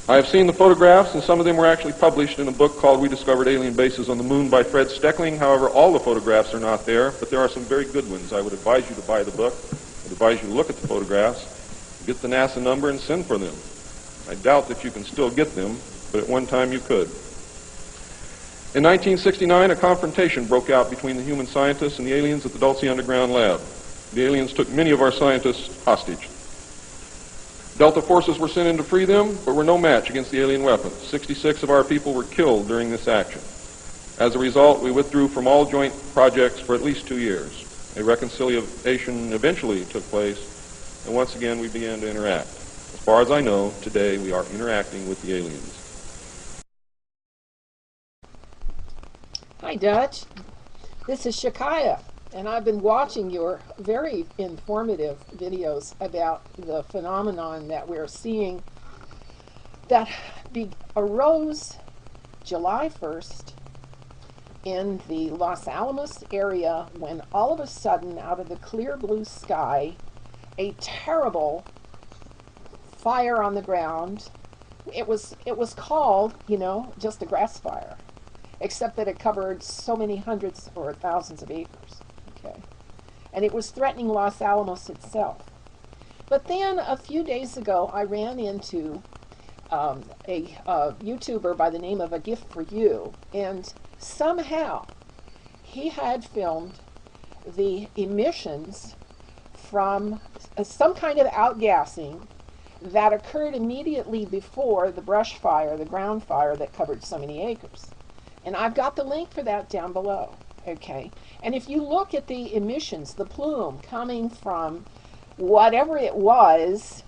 I have seen the photographs, and some of them were actually published in a book called We Discovered Alien Bases on the Moon by Fred Steckling. However, all the photographs are not there, but there are some very good ones. I would advise you to buy the book. I would advise you to look at the photographs, get the NASA number, and send for them. I doubt that you can still get them, but at one time you could. In 1969, a confrontation broke out between the human scientists and the aliens at the Dulce underground lab. The aliens took many of our scientists hostage. Delta forces were sent in to free them, but were no match against the alien weapons. 66 of our people were killed during this action. As a result, we withdrew from all joint projects for at least 2 years. A reconciliation eventually took place, and once again we began to interact. As far as I know, today we are interacting with the aliens. Hi, Dutch. This is Shakaya, and I've been watching your very informative videos about the phenomenon that we're seeing that arose July 1st in the Los Alamos area, when all of a sudden, out of the clear blue sky, a terrible fire on the ground. It was called, just a grass fire, except that it covered so many hundreds or thousands of acres, okay? And it was threatening Los Alamos itself. But then a few days ago, I ran into a YouTuber by the name of A Gift for You, and somehow he had filmed the emissions from some kind of outgassing that occurred immediately before the brush fire, the ground fire that covered so many acres. And I've got the link for that down below, okay? And if you look at the emissions, the plume coming from whatever it was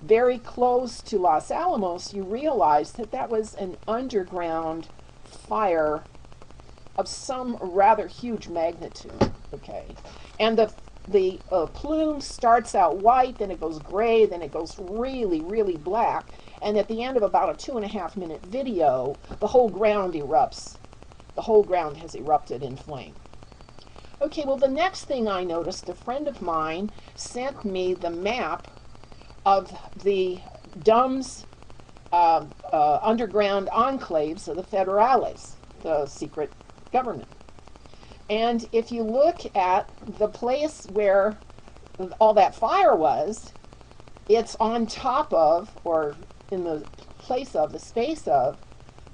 very close to Los Alamos, you realize that that was an underground fire of some rather huge magnitude, okay? And the plume starts out white, then it goes gray, then it goes really, really black. And at the end of about a 2.5 minute video, the whole ground erupts. The whole ground has erupted in flame. Okay, well, the next thing I noticed, a friend of mine sent me the map of the DUMS underground enclaves of the Federales, the secret government. And if you look at the place where all that fire was, it's on top of, or in the place of, the space of,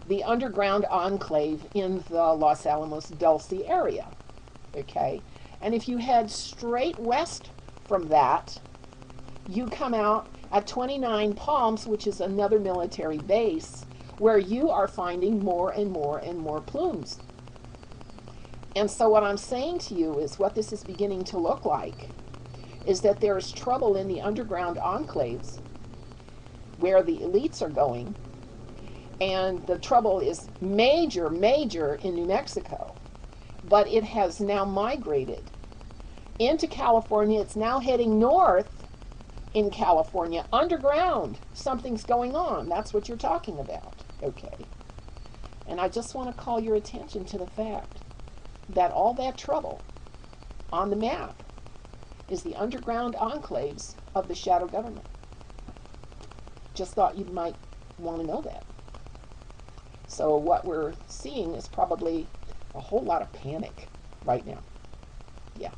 the underground enclave in the Los Alamos Dulce area, okay? And if you head straight west from that, you come out at 29 Palms, which is another military base, where you are finding more and more and more plumes. And so what I'm saying to you is, what this is beginning to look like is that there's trouble in the underground enclaves where the elites are going, and the trouble is major, major in New Mexico, but it has now migrated into California. It's now heading north in California, underground. Something's going on. That's what you're talking about, okay? And I just want to call your attention to the fact that all that trouble on the map is the underground enclaves of the shadow government. Just thought you might want to know that. So what we're seeing is probably a whole lot of panic right now. Yeah.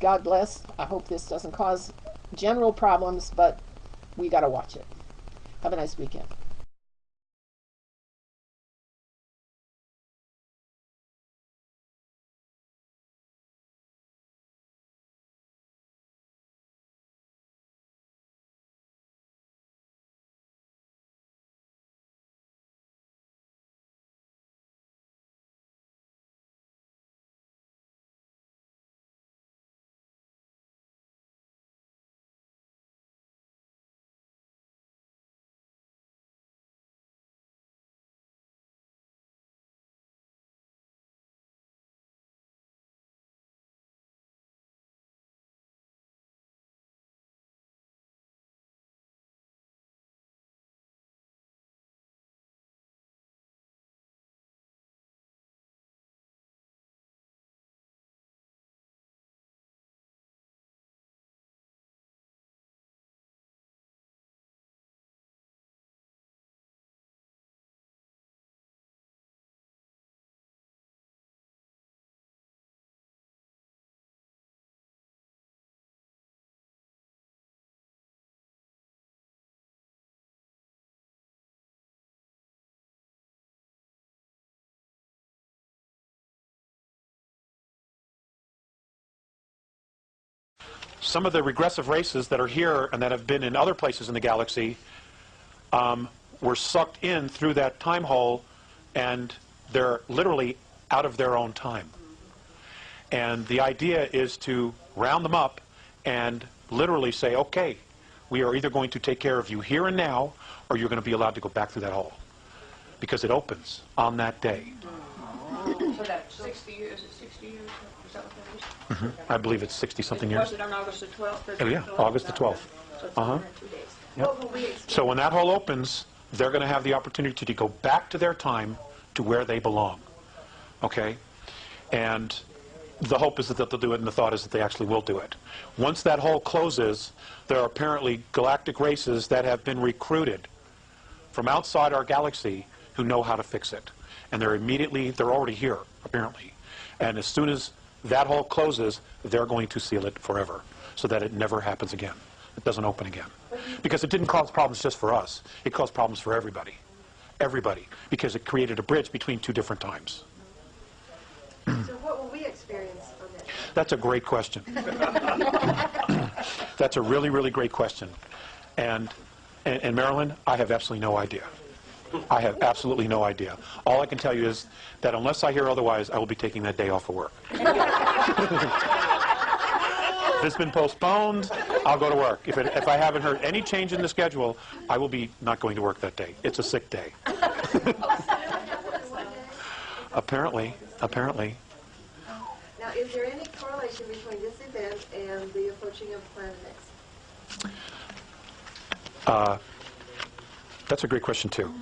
God bless. I hope this doesn't cause general problems, but we got to watch it. Have a nice weekend. some of the regressive races that are here and that have been in other places in the galaxy were sucked in through that time hole, and they're literally out of their own time. And the idea is to round them up and literally say, okay, we are either going to take care of you here and now, or you're going to be allowed to go back through that hole. Because it opens on that day. So that's 60 years, is it 60 years? Is that what that is? I believe it's 60-something years. Was it on August the 12th? Oh, yeah, August the 12th. So it's 102 days. Yep. What will we experience? So when that hole opens, they're going to have the opportunity to go back to their time to where they belong. Okay? And the hope is that they'll do it, and the thought is that they actually will do it. Once that hole closes, there are apparently galactic races that have been recruited from outside our galaxy who know how to fix it. And they're already here, apparently. And as soon as that hole closes, they're going to seal it forever so that it never happens again. It doesn't open again. Because it didn't cause problems just for us. It caused problems for everybody. Everybody. Because it created a bridge between two different times. So what will we experience on that? That's a great question. That's a really, really great question. And Marilyn, I have absolutely no idea. I have absolutely no idea. All I can tell you is that unless I hear otherwise, I will be taking that day off of work. If it's been postponed, I'll go to work. If I haven't heard any change in the schedule, I will be not going to work that day. It's a sick day. Apparently. Now, is there any correlation between this event and the approaching of Planet X? That's a great question, too.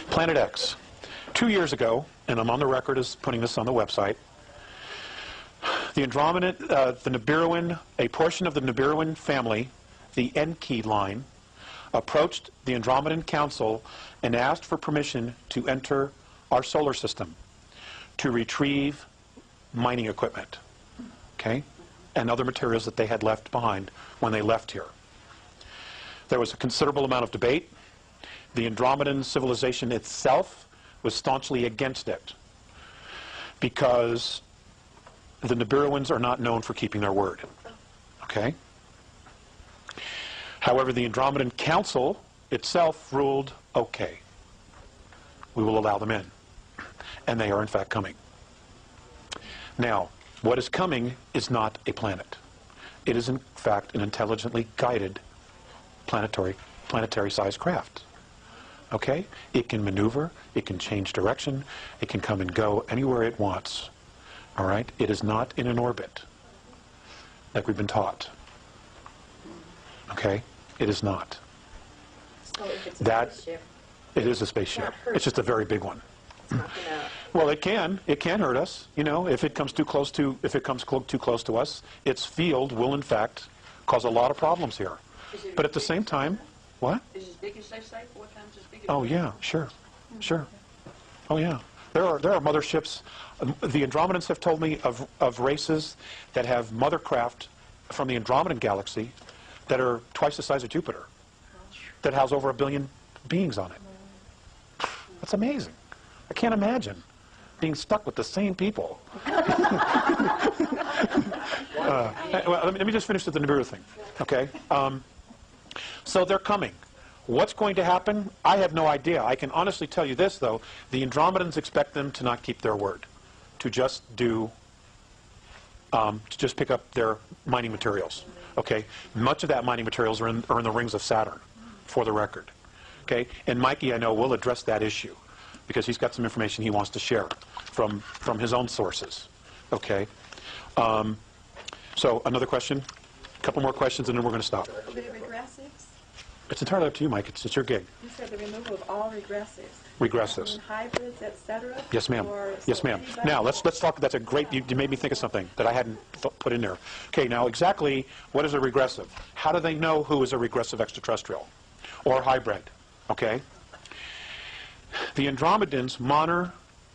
Planet X. 2 years ago, and I'm on the record as putting this on the website, the Andromedan, the Nibiruan, a portion of the Nibiruan family, the Enki line, approached the Andromedan Council and asked for permission to enter our solar system to retrieve mining equipment, okay, and other materials that they had left behind when they left here. There was a considerable amount of debate. The Andromedan civilization itself was staunchly against it because the Nibiruans are not known for keeping their word, okay? However, the Andromedan Council itself ruled, okay, we will allow them in. And they are, in fact, coming. Now, what is coming is not a planet. It is, in fact, an intelligently guided planetary-sized craft. Okay? It can maneuver, it can change direction, it can come and go anywhere it wants. All right? It is not in an orbit, like we've been taught. Okay? It is not. So if it's a That spaceship, it is a spaceship. It's just a very big one. it's not gonna. Well, it can hurt us. You know, if it comes too close to us, its field will in fact cause a lot of problems here. But at the same time, what? Is it as big as they say? 4 times as big as Oh yeah, sure. Oh yeah. There are motherships. The Andromedans have told me of races that have mother craft from the Andromedan galaxy that are twice the size of Jupiter, that house over 1 billion beings on it. That's amazing. I can't imagine being stuck with the same people. Well, let me just finish with the Nibiru thing, okay? So they're coming. What's going to happen? I have no idea. I can honestly tell you this, though. The Andromedans expect them to not keep their word, to just pick up their mining materials, okay? Much of that mining materials are in the rings of Saturn, for the record, okay? And Mikey, I know, will address that issue, because he's got some information he wants to share from his own sources, okay? So another question, a couple more questions, and then we're going to stop. The regressives? It's entirely up to you, Mike. It's your gig. You said the removal of all regressives. Regressives. And hybrids, etc. Yes, ma'am. Yes, ma'am. Now, let's talk. That's a great. You made me think of something that I hadn't put in there. Okay, now exactly what is a regressive? How do they know who is a regressive extraterrestrial or hybrid? Okay. The Andromedans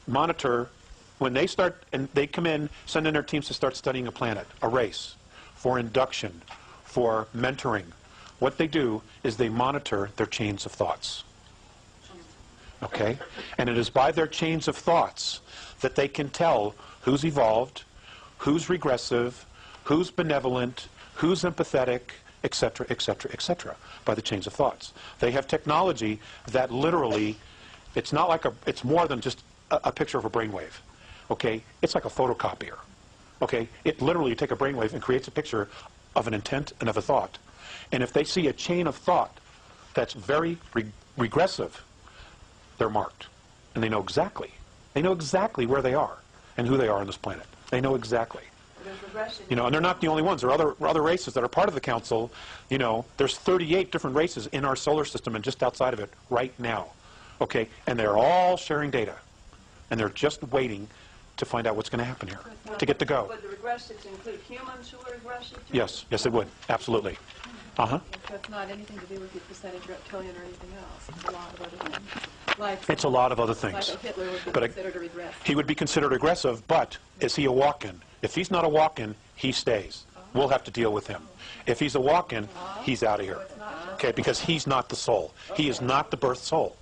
monitor when they start, and they come in, send in their teams to start studying a planet, a race, for induction, for mentoring. What they do is they monitor their chains of thoughts. Okay? And it is by their chains of thoughts that they can tell who's evolved, who's regressive, who's benevolent, who's empathetic, etc., etc., etc., by the chains of thoughts. They have technology that literally, it's not like it's more than just a picture of a brainwave. Okay, it's like a photocopier. Okay, it literally, you take a brainwave and creates a picture of an intent and of a thought. And if they see a chain of thought that's very regressive, they're marked. And they know exactly. They know exactly where they are and who they are on this planet. They know exactly. There's regression. You know, and they're not the only ones. There are other races that are part of the council. You know, there's 38 different races in our solar system and just outside of it right now. Okay, and they're all sharing data. And they're just waiting to find out what's going to happen here, to get to go. Would the regressives include humans who are regressive too? Yes, yes it would. Absolutely. Uh-huh. That's not anything to do with the percentage reptilian or anything else. It's a lot of other things. Like It's a lot of other things. Like a Hitler would be But considered a regress. he would be considered aggressive, but is he a walk-in? If he's not a walk-in, he stays. We'll have to deal with him. If he's a walk-in, he's out of here. Okay, because he's not the soul. He is not the birth soul.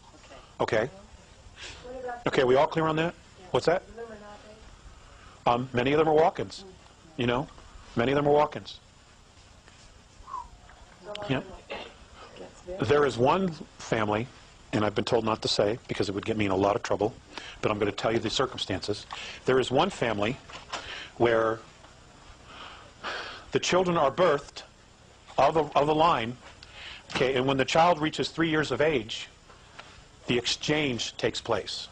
Okay? Okay, we all clear on that? What's that? Many of them are walk-ins. You know? Many of them are walk-ins. Yeah. There is one family, and I've been told not to say because it would get me in a lot of trouble, but I'm going to tell you the circumstances. There is one family where the children are birthed of a line, okay, and when the child reaches 3 years of age, the exchange takes place.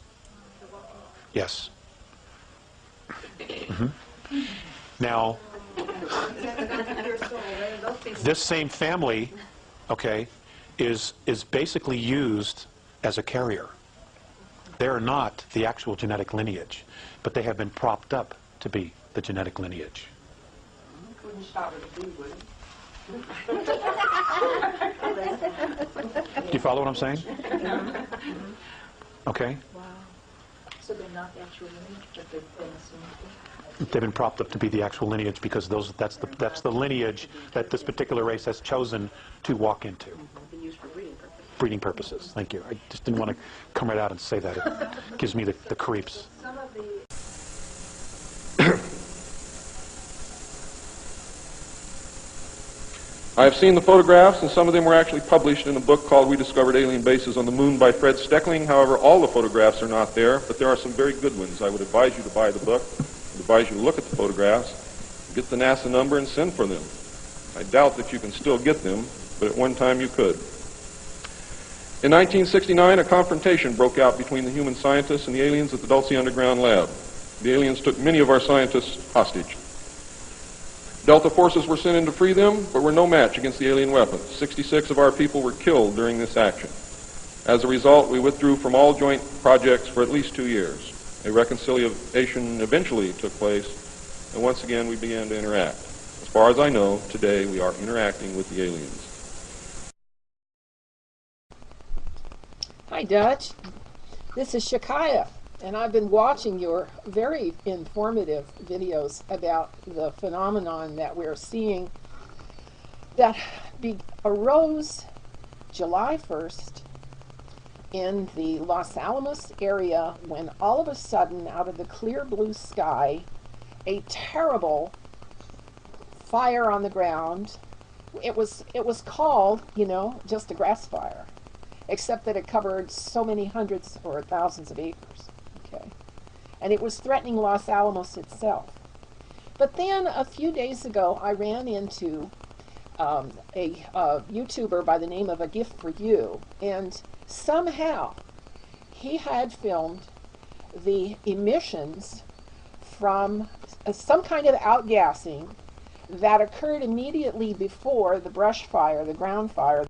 Yes. Now, this same family, okay, is basically used as a carrier. They're not the actual genetic lineage, but they have been propped up to be the genetic lineage. Wouldn't stop at a bee, would it? Do you follow what I'm saying? Okay? So they're not the actual lineage, but they've been assumed to be? They've been propped up to be the actual lineage because that's the lineage that this particular race has chosen to walk into. Been used for breeding purposes. Breeding purposes. Thank you. I just didn't want to come right out and say that. It gives me the creeps. Some of the I have seen the photographs, and some of them were actually published in a book called We Discovered Alien Bases on the Moon by Fred Steckling. However, all the photographs are not there, but there are some very good ones. I would advise you to buy the book. I would advise you to look at the photographs, get the NASA number, and send for them. I doubt that you can still get them, but at one time you could. In 1969, a confrontation broke out between the human scientists and the aliens at the Dulce underground lab. The aliens took many of our scientists hostage. Delta forces were sent in to free them, but were no match against the alien weapons. 66 of our people were killed during this action. As a result, we withdrew from all joint projects for at least 2 years. A reconciliation eventually took place, and once again we began to interact. As far as I know, today we are interacting with the aliens. Hi, Dutch. This is Shakaya, and I've been watching your very informative videos about the phenomenon that we're seeing that arose July 1st in the Los Alamos area when all of a sudden, out of the clear blue sky, a terrible fire on the ground. It was called, just a grass fire, except that it covered so many hundreds or thousands of acres. Okay, and it was threatening Los Alamos itself. But then a few days ago, I ran into a YouTuber by the name of A Gift for You, and somehow he had filmed the emissions from some kind of outgassing that occurred immediately before the brush fire, the ground fire.